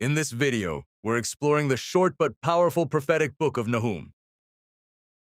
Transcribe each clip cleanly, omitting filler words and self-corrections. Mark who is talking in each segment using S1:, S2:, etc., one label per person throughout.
S1: In this video, we're exploring the short but powerful prophetic book of Nahum.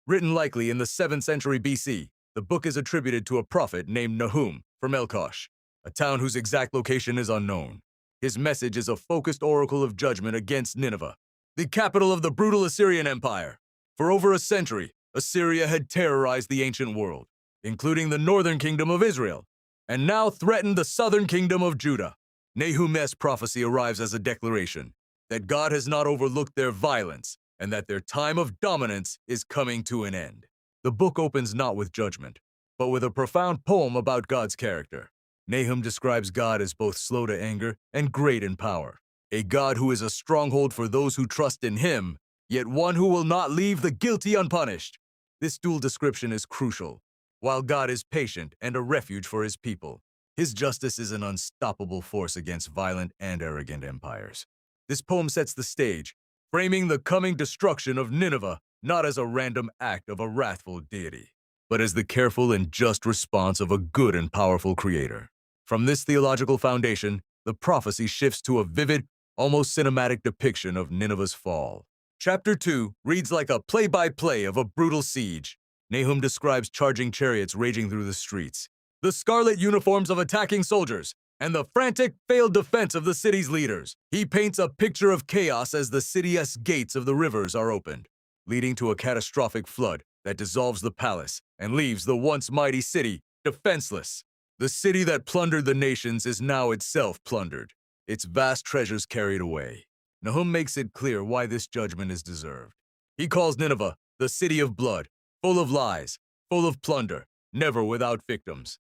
S1: Written likely in the 7th century BC, the book is attributed to a prophet named Nahum from Elkosh, a town whose exact location is unknown. His message is a focused oracle of judgment against Nineveh, the capital of the brutal Assyrian Empire. For over a century, Assyria had terrorized the ancient world, including the northern kingdom of Israel, and now threatened the southern kingdom of Judah. Nahum's prophecy arrives as a declaration that God has not overlooked their violence and that their time of dominance is coming to an end. The book opens not with judgment, but with a profound poem about God's character. Nahum describes God as both slow to anger and great in power, a God who is a stronghold for those who trust in him, yet one who will not leave the guilty unpunished. This dual description is crucial. While God is patient and a refuge for his people, his justice is an unstoppable force against violent and arrogant empires. This poem sets the stage, framing the coming destruction of Nineveh not as a random act of a wrathful deity, but as the careful and just response of a good and powerful creator. From this theological foundation, the prophecy shifts to a vivid, almost cinematic depiction of Nineveh's fall. Chapter 2 reads like a play-by-play of a brutal siege. Nahum describes charging chariots raging through the streets, the scarlet uniforms of attacking soldiers, and the frantic, failed defense of the city's leaders. He paints a picture of chaos as the city's gates of the rivers are opened, leading to a catastrophic flood that dissolves the palace and leaves the once mighty city defenseless. The city that plundered the nations is now itself plundered, its vast treasures carried away. Nahum makes it clear why this judgment is deserved. He calls Nineveh the city of blood, full of lies, full of plunder, never without victims.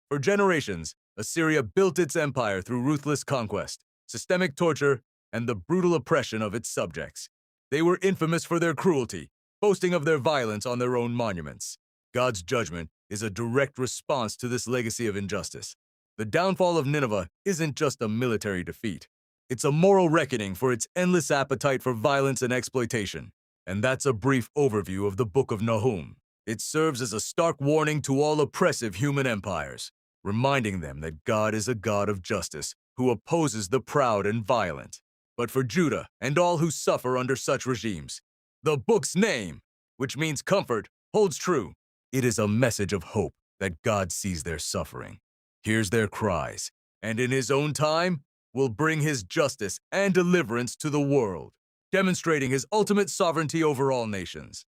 S1: For generations, Assyria built its empire through ruthless conquest, systemic torture, and the brutal oppression of its subjects. They were infamous for their cruelty, boasting of their violence on their own monuments. God's judgment is a direct response to this legacy of injustice. The downfall of Nineveh isn't just a military defeat. It's a moral reckoning for its endless appetite for violence and exploitation. And that's a brief overview of the Book of Nahum. It serves as a stark warning to all oppressive human empires, reminding them that God is a God of justice who opposes the proud and violent. But for Judah and all who suffer under such regimes, the book's name, which means comfort, holds true. It is a message of hope that God sees their suffering, hears their cries, and in his own time will bring his justice and deliverance to the world, demonstrating his ultimate sovereignty over all nations.